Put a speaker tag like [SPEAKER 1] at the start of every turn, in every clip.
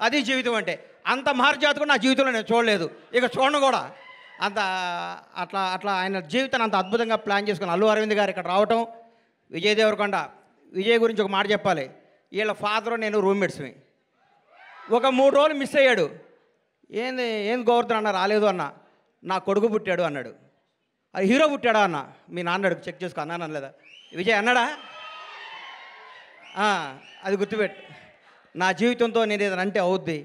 [SPEAKER 1] అది జీవితం అంటే. అంత మహర్జాతకుడు నా జీవితంలో నేను చూడలేదు, ఇక చూడను కూడా. అంత అట్లా అట్లా ఆయన జీవితాన్ని అంత అద్భుతంగా ప్లాన్ చేసుకుని అల్లు అరవింద్ గారు ఇక్కడ రావటం. విజయ్ దేవరకొండ, విజయ్ గురించి ఒక మాట చెప్పాలి. వీళ్ళ ఫాదరు నేను రూమ్మేట్స్మి. ఒక 3 రోజులు మిస్ అయ్యాడు. ఏంది గోవర్ధన్ అన్న రాలేదు అన్న. నా కొడుకు పుట్టాడు అన్నాడు. అది హీరో పుట్టాడా అన్న. మీ నాన్న అడుగు, చెక్ చేసుకో అన్నాను అనలేదా? విజయ్ అన్నాడా? అది గుర్తుపెట్టు. నా జీవితంతో నేను ఏదైనా అంటే అవుద్ది,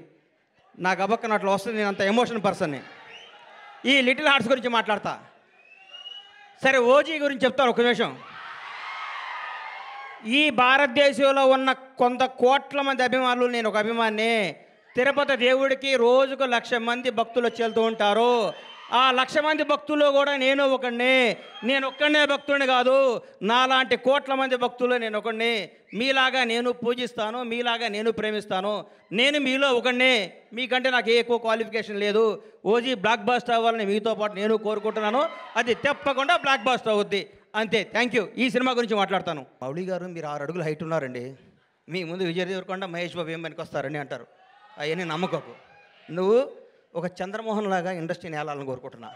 [SPEAKER 1] నాకు అబక్కన అట్లా వస్తుంది. నేను అంత ఎమోషన్ పర్సన్ని. ఈ లిటిల్ హార్ట్స్ గురించి మాట్లాడతా. సరే, ఓజీ గురించి చెప్తాను ఒక నిమిషం. ఈ భారతదేశంలో ఉన్న కొంత కోట్ల మంది అభిమానులు, నేను ఒక అభిమాని. తిరుపతి దేవుడికి రోజుకు 1,00,000 మంది భక్తులు వచ్చి వెళ్తూ ఉంటారు. ఆ 1,00,000 మంది భక్తుల్లో కూడా నేను ఒకడిని. నేను ఒక్కడనే భక్తుడిని కాదు, నాలాంటి కోట్ల మంది భక్తులు నేను ఒకడిని. మీలాగా నేను పూజిస్తాను, మీలాగా నేను ప్రేమిస్తాను. నేను మీలో ఒకడిని. మీకంటే నాకు ఏ ఎక్కువ క్వాలిఫికేషన్ లేదు. ఓజీ బ్లాక్ బాస్టర్ అవ్వాలని మీతో పాటు నేను కోరుకుంటున్నాను. అది తప్పకుండా బ్లాక్ బాస్టర్ అవుద్ది. అంతే. Thank you. ఈ సినిమా గురించి మాట్లాడతాను. మౌళి గారు, మీరు 6 అడుగులు హైట్ ఉన్నారండి. మీ ముందు విజయ్ దేవరకొండ, మహేష్ బాబు ఏం పనికొస్తారని అంటారు. అవన్నీ నమ్మకపు. నువ్వు ఒక చంద్రమోహన్ లాగా ఇండస్ట్రీని ఏలాలని కోరుకుంటున్నా.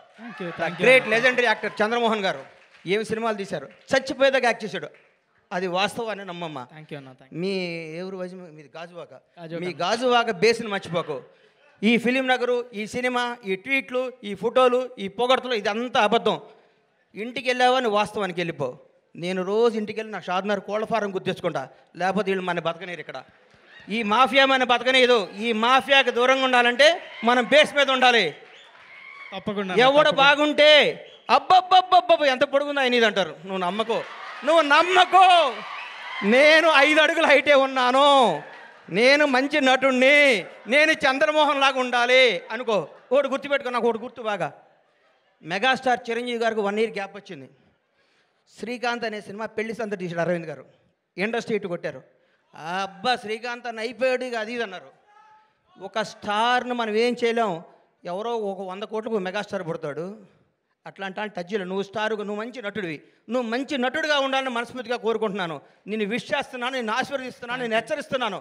[SPEAKER 1] గ్రేట్ లెజెండరీ యాక్టర్ చంద్రమోహన్ గారు ఏమి సినిమాలు తీశారు. చచ్చిపోయేదాకా యాక్ట్ చేశాడు. అది వాస్తవాన్ని నమ్మమ్మ. మీ ఎవరు వయసు మీది? గాజువాక. మీ గాజువాక బేస్ని మర్చిపోకు. ఈ ఫిలిం నగరు, ఈ సినిమా, ఈ ట్వీట్లు, ఈ ఫోటోలు, ఈ పొగడ్తలు, ఇదంతా అబద్ధం. ఇంటికి వెళ్ళావా నువ్వు వాస్తవానికి వెళ్ళిపో. నేను రోజు ఇంటికి వెళ్ళి నా షాద్నగర్ కోళ్ళ ఫారం గుర్తించుకుంటా. లేకపోతే వీళ్ళు మన బతకనేరు. ఇక్కడ ఈ మాఫియా మన బతకనేదు. ఈ మాఫియాకి దూరంగా ఉండాలంటే మనం బేస్ మీద ఉండాలి.
[SPEAKER 2] తప్పకుండా.
[SPEAKER 1] ఎవడు బాగుంటే అబ్బబ్బబ్బబ్బ ఎంత పొడుగుందా నీది అంటారు. నువ్వు నమ్మకో. నేను 5 అడుగుల హైటే ఉన్నాను. నేను మంచి నటుణ్ణి. నేను చంద్రమోహన్ లాగా ఉండాలి అనుకో. ఒకటి గుర్తుపెట్టుకో. నాకు ఒకటి గుర్తు బాగా. మెగాస్టార్ చిరంజీవి గారికి 1 ఇయర్ గ్యాప్ వచ్చింది. శ్రీకాంత్ అనే సినిమా పెళ్లి సంత తీసాడు అరవింద్ గారు. ఇండస్ట్రీ ఇటు కొట్టారు. అబ్బా శ్రీకాంత్ అని అయిపోయాడు, ఇక అది ఇది అన్నారు. ఒక స్టార్ను మనం ఏం చేయలేం. ఎవరో ఒక 100 కోట్లకు మెగాస్టార్ పుడతాడు. అట్లాంటి టచ్ చేయలేవు. నువ్వు స్టారుగా, నువ్వు మంచి నటుడివి. నువ్వు మంచి నటుడిగా ఉండాలని మనస్ఫూర్తిగా కోరుకుంటున్నాను. నిన్ను విష్ చేస్తున్నాను, నిన్ను ఆశీర్వదిస్తున్నాను, నేను హెచ్చరిస్తున్నాను.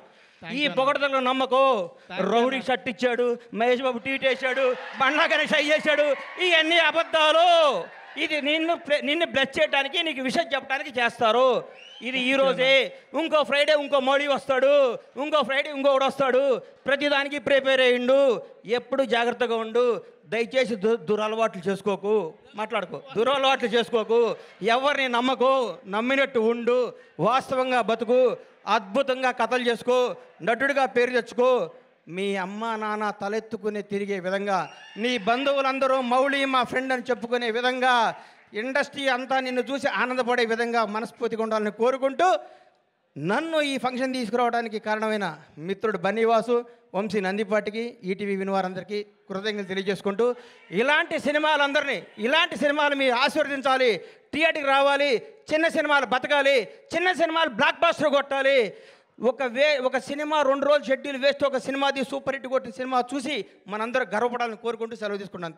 [SPEAKER 1] ఈ పొగడతలో నమ్మకో. రౌడీ షర్ట్ ఇచ్చాడు, మహేష్ బాబు ట్వీట్ వేసాడు, బండ్లా గణేష్ అయ్యేసాడు. ఇవన్నీ అబద్ధాలు. ఇది నిన్ను బ్లెస్ చేయడానికి, నీకు విషయం చెప్పడానికి చేస్తారు. ఇది ఈరోజే. ఇంకో ఫ్రైడే ఇంకో మోడీ వస్తాడు, ఇంకో ఫ్రైడే ఇంకొకడు వస్తాడు. ప్రతిదానికి ప్రిపేర్ అయ్యిండు. ఎప్పుడు జాగ్రత్తగా ఉండు. దయచేసి దురలవాట్లు చేసుకోకు. దురలవాట్లు చేసుకోకు. ఎవరిని నమ్మకు. నమ్మినట్టు ఉండు. వాస్తవంగా బతుకు. అద్భుతంగా కథలు చేసుకో. నటుడిగా పేరు తెచ్చుకో. మీ అమ్మ నాన్న తలెత్తుకునే తిరిగే విధంగా, నీ బంధువులందరూ మౌళి మా ఫ్రెండ్ అని చెప్పుకునే విధంగా, ఇండస్ట్రీ అంతా నిన్ను చూసి ఆనందపడే విధంగా మనస్ఫూర్తిగా ఉండాలని కోరుకుంటూ, నన్ను ఈ ఫంక్షన్ తీసుకురావడానికి కారణమైన మిత్రుడు బన్నీవాసు, వంశీ నందిపాటికి, ఈటీవీ వినివారందరికీ కృతజ్ఞతలు తెలియజేసుకుంటూ, ఇలాంటి సినిమాలు మీరు ఆశీర్వదించాలి. థియేటర్కి రావాలి. చిన్న సినిమాలు బతకాలి. చిన్న సినిమాలు బ్లాక్ బాస్టర్ కొట్టాలి. ఒక సినిమా 2 రోజులు షెడ్యూల్ వేస్ట్ ఒక సినిమాది సూపర్ హిట్ కొట్టిన సినిమా చూసి మనందరూ గర్వపడాలని కోరుకుంటూ సెలవు తీసుకున్నాను.